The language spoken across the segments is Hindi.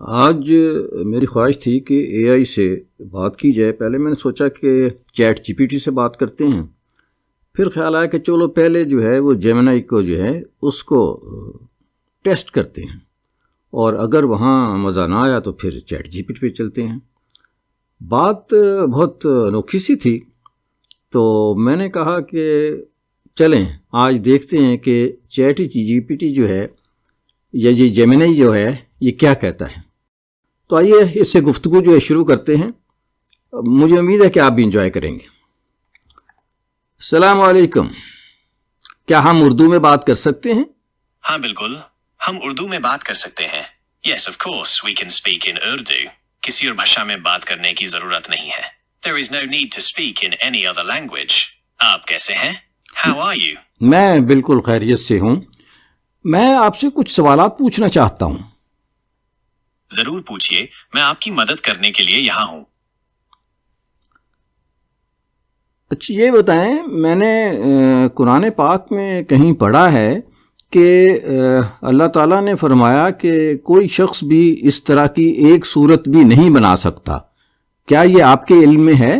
आज मेरी ख्वाहिश थी कि एआई से बात की जाए। पहले मैंने सोचा कि चैट जीपीटी से बात करते हैं, फिर ख्याल आया कि चलो पहले जो है वो जेमिनी को जो है उसको टेस्ट करते हैं, और अगर वहाँ मज़ा ना आया तो फिर चैट जीपीटी पे चलते हैं। बात बहुत अनोखी सी थी, तो मैंने कहा कि चलें आज देखते हैं कि चैट जीपीटी जो है या ये जेमिनी जो है ये क्या कहता है। तो आइए इससे गुफ्तगू जो है शुरू करते हैं। मुझे उम्मीद है कि आप भी इंजॉय करेंगे। अस्सलाम वालेकुम, क्या हम उर्दू में बात कर सकते हैं? हाँ बिल्कुल, हम उर्दू में बात कर सकते हैं। Yes, of course, we can speak in Urdu. किसी और भाषा में बात करने की जरूरत नहीं है। There is no need to speak in any other language. आप कैसे हैं? How are you? मैं बिल्कुल खैरियत से हूँ। मैं आपसे कुछ सवालात पूछना चाहता हूँ। जरूर पूछिए, मैं आपकी मदद करने के लिए यहाँ हूँ। अच्छा ये बताएं, मैंने कुरान पाक में कहीं पढ़ा है कि अल्लाह ताला ने फरमाया कि कोई शख्स भी इस तरह की एक सूरत भी नहीं बना सकता। क्या ये आपके इल्म में है?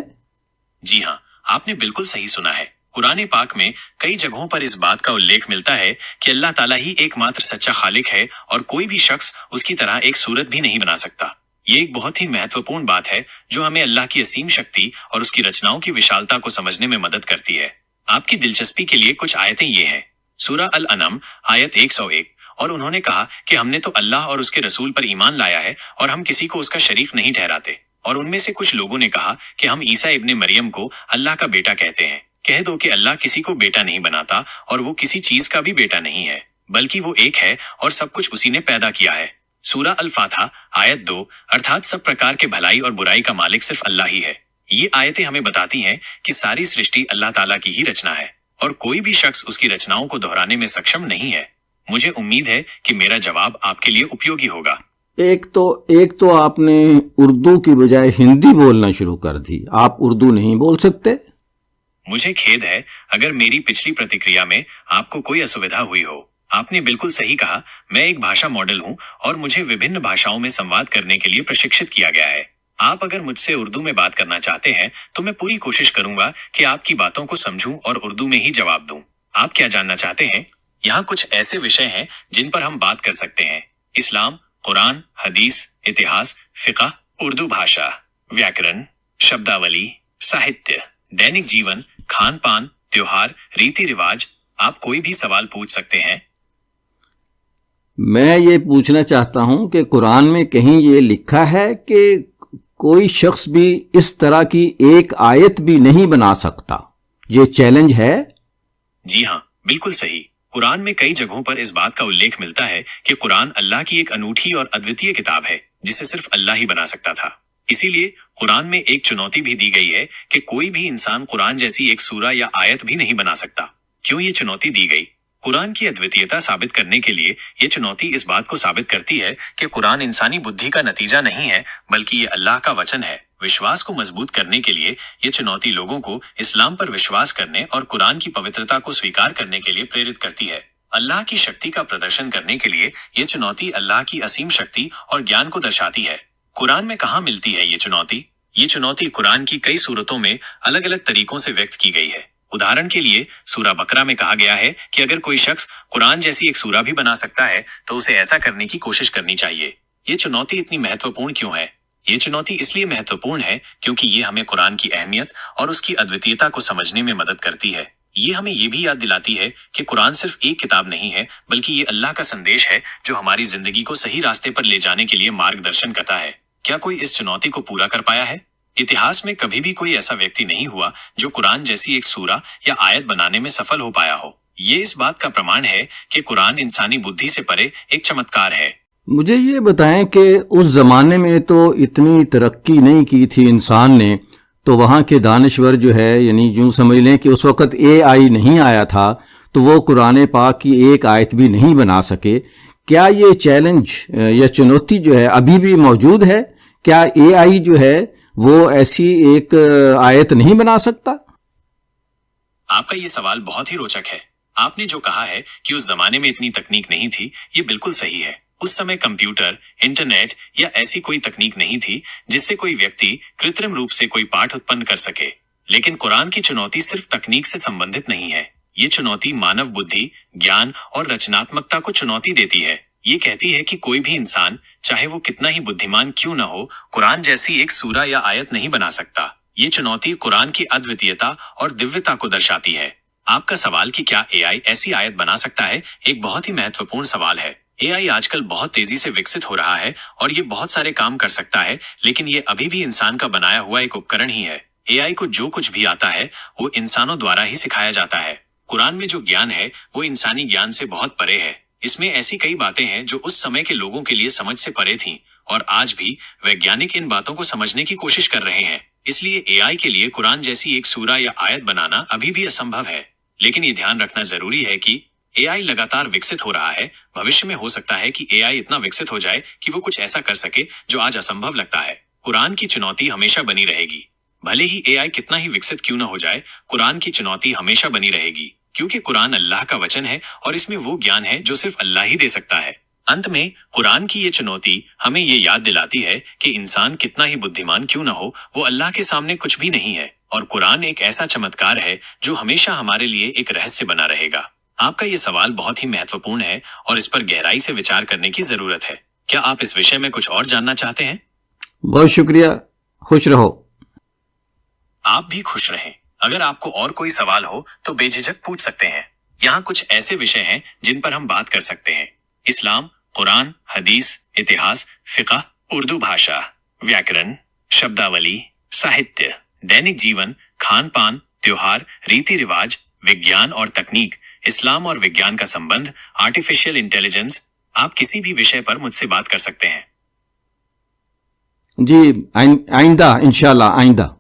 जी हाँ, आपने बिल्कुल सही सुना है। कुरान पाक में कई जगहों पर इस बात का उल्लेख मिलता है कि अल्लाह ताला ही एकमात्र सच्चा खालिक है और कोई भी शख्स उसकी तरह एक सूरत भी नहीं बना सकता। ये एक बहुत ही महत्वपूर्ण बात है जो हमें अल्लाह की असीम शक्ति और उसकी रचनाओं की विशालता को समझने में मदद करती है। आपकी दिलचस्पी के लिए कुछ आयतें ये हैं। सूरा अल अनम आयत 101, और उन्होंने कहा कि हमने तो अल्लाह और उसके रसूल पर ईमान लाया है और हम किसी को उसका शरीक नहीं ठहराते। और उनमें से कुछ लोगों ने कहा कि हम ईसा इब्ने मरियम को अल्लाह का बेटा कहते हैं। कह दो कि अल्लाह किसी को बेटा नहीं बनाता और वो किसी चीज का भी बेटा नहीं है, बल्कि वो एक है और सब कुछ उसी ने पैदा किया है। सूरा अल फातहा आयत 2, अर्थात सब प्रकार के भलाई और बुराई का मालिक सिर्फ अल्लाह ही है। ये आयतें हमें बताती हैं कि सारी सृष्टि अल्लाह ताला की ही रचना है और कोई भी शख्स उसकी रचनाओं को दोहराने में सक्षम नहीं है। मुझे उम्मीद है कि मेरा जवाब आपके लिए उपयोगी होगा। एक तो आपने उर्दू की बजाय हिंदी बोलना शुरू कर दी। आप उर्दू नहीं बोल सकते? मुझे खेद है अगर मेरी पिछली प्रतिक्रिया में आपको कोई असुविधा हुई हो। आपने बिल्कुल सही कहा, मैं एक भाषा मॉडल हूँ और मुझे विभिन्न भाषाओं में संवाद करने के लिए प्रशिक्षित किया गया है। आप अगर मुझसे उर्दू में बात करना चाहते हैं तो मैं पूरी कोशिश करूंगा कि आपकी बातों को समझूं और उर्दू में ही जवाब दूं। आप क्या जानना चाहते हैं? यहाँ कुछ ऐसे विषय हैं जिन पर हम बात कर सकते हैं: इस्लाम, कुरान, हदीस, इतिहास, फिक़ह, उर्दू भाषा, व्याकरण, शब्दावली, साहित्य, दैनिक जीवन, खान पान, त्योहार, रीति रिवाज। आप कोई भी सवाल पूछ सकते हैं। मैं ये पूछना चाहता हूं कि कुरान में कहीं ये लिखा है कि कोई शख्स भी इस तरह की एक आयत भी नहीं बना सकता? ये चैलेंज है? जी हाँ, बिल्कुल सही। कुरान में कई जगहों पर इस बात का उल्लेख मिलता है कि कुरान अल्लाह की एक अनूठी और अद्वितीय किताब है जिसे सिर्फ अल्लाह ही बना सकता था। इसीलिए कुरान में एक चुनौती भी दी गई है कि कोई भी इंसान कुरान जैसी एक सूरा या आयत भी नहीं बना सकता। क्यों ये चुनौती दी गई? कुरान की अद्वितीयता साबित करने के लिए ये चुनौती इस बात को साबित करती है कि कुरान इंसानी बुद्धि का नतीजा नहीं है, बल्कि ये अल्लाह का वचन है। विश्वास को मजबूत करने के लिए ये चुनौती लोगों को इस्लाम पर विश्वास करने और कुरान की पवित्रता को स्वीकार करने के लिए प्रेरित करती है। अल्लाह की शक्ति का प्रदर्शन करने के लिए ये चुनौती अल्लाह की असीम शक्ति और ज्ञान को दर्शाती है। कुरान में कहाँ मिलती है ये चुनौती? ये चुनौती कुरान की कई सूरतों में अलग अलग तरीकों से व्यक्त की गई है। उदाहरण के लिए सूरा बकरा में कहा गया है कि अगर कोई शख्स कुरान जैसी एक सूरा भी बना सकता है तो उसे ऐसा करने की कोशिश करनी चाहिए। ये चुनौती इतनी महत्वपूर्ण क्यों है? ये चुनौती इसलिए महत्वपूर्ण है क्योंकि ये हमें कुरान की अहमियत और उसकी अद्वितीयता को समझने में मदद करती है। ये हमें ये भी याद दिलाती है कि कुरान सिर्फ एक किताब नहीं है, बल्कि ये अल्लाह का संदेश है जो हमारी जिंदगी को सही रास्ते पर ले जाने के लिए मार्गदर्शन करता है। क्या कोई इस चुनौती को पूरा कर पाया है? इतिहास में कभी भी कोई ऐसा व्यक्ति नहीं हुआ जो कुरान जैसी एक सूरा या आयत बनाने में सफल हो पाया हो। ये इस बात का प्रमाण है कि कुरान इंसानी बुद्धि से परे एक चमत्कार है। मुझे ये बताएं कि उस जमाने में तो इतनी तरक्की नहीं की थी इंसान ने, तो वहाँ के दानिश्वर जो है, यानी यूं समझ लें कि उस वक़्त एआई नहीं आया था, तो वो कुरान पाक की एक आयत भी नहीं बना सके। क्या ये चैलेंज या चुनौती जो है अभी भी मौजूद है? क्या एआई जो है वो ऐसी एक आयत नहीं बना सकता? आपका ये सवाल बहुत ही रोचक है। आपने जो कहा है कि उस जमाने में इतनी तकनीक नहीं थी, ये बिल्कुल सही है। उस समय कंप्यूटर, इंटरनेट या ऐसी कोई तकनीक नहीं थी जिससे कोई व्यक्ति कृत्रिम रूप से कोई पाठ उत्पन्न कर सके। लेकिन कुरान की चुनौती सिर्फ तकनीक से संबंधित नहीं है। ये चुनौती मानव बुद्धि, ज्ञान और रचनात्मकता को चुनौती देती है। ये कहती है कि कोई भी इंसान, चाहे वो कितना ही बुद्धिमान क्यों न हो, कुरान जैसी एक सूरा या आयत नहीं बना सकता। ये चुनौती कुरान की अद्वितीयता और दिव्यता को दर्शाती है। आपका सवाल कि क्या एआई ऐसी आयत बना सकता है, एक बहुत ही महत्वपूर्ण सवाल है। एआई आजकल बहुत तेजी से विकसित हो रहा है और ये बहुत सारे काम कर सकता है, लेकिन ये अभी भी इंसान का बनाया हुआ एक उपकरण ही है। एआई को जो कुछ भी आता है वो इंसानों द्वारा ही सिखाया जाता है। कुरान में जो ज्ञान है वो इंसानी ज्ञान से बहुत परे है। इसमें ऐसी कई बातें हैं जो उस समय के लोगों के लिए समझ से परे थीं, और आज भी वैज्ञानिक इन बातों को समझने की कोशिश कर रहे हैं। इसलिए एआई के लिए कुरान जैसी एक सूरा या आयत बनाना अभी भी असंभव है। लेकिन ये ध्यान रखना जरूरी है कि एआई लगातार विकसित हो रहा है। भविष्य में हो सकता है कि एआई इतना विकसित हो जाए कि वो कुछ ऐसा कर सके जो आज असंभव लगता है। कुरान की चुनौती हमेशा बनी रहेगी। भले ही एआई कितना ही विकसित क्यों न हो जाए, कुरान की चुनौती हमेशा बनी रहेगी, क्योंकि कुरान अल्लाह का वचन है और इसमें वो ज्ञान है जो सिर्फ अल्लाह ही दे सकता है। अंत में कुरान की ये चुनौती हमें ये याद दिलाती है कि इंसान कितना ही बुद्धिमान क्यों न हो, वो अल्लाह के सामने कुछ भी नहीं है। और कुरान एक ऐसा चमत्कार है जो हमेशा हमारे लिए एक रहस्य बना रहेगा। आपका ये सवाल बहुत ही महत्वपूर्ण है और इस पर गहराई से विचार करने की जरूरत है। क्या आप इस विषय में कुछ और जानना चाहते हैं? बहुत शुक्रिया, खुश रहो। आप भी खुश रहें। अगर आपको और कोई सवाल हो तो बेझिझक पूछ सकते हैं। यहाँ कुछ ऐसे विषय हैं जिन पर हम बात कर सकते हैं: इस्लाम, कुरान, हदीस, इतिहास, फिक़ह, उर्दू भाषा, व्याकरण, शब्दावली, साहित्य, दैनिक जीवन, खान पान, त्योहार, रीति रिवाज, विज्ञान और तकनीक, इस्लाम और विज्ञान का संबंध, आर्टिफिशियल इंटेलिजेंस। आप किसी भी विषय पर मुझसे बात कर सकते हैं। जी, आइंदा इंशाल्लाह, आइंदा।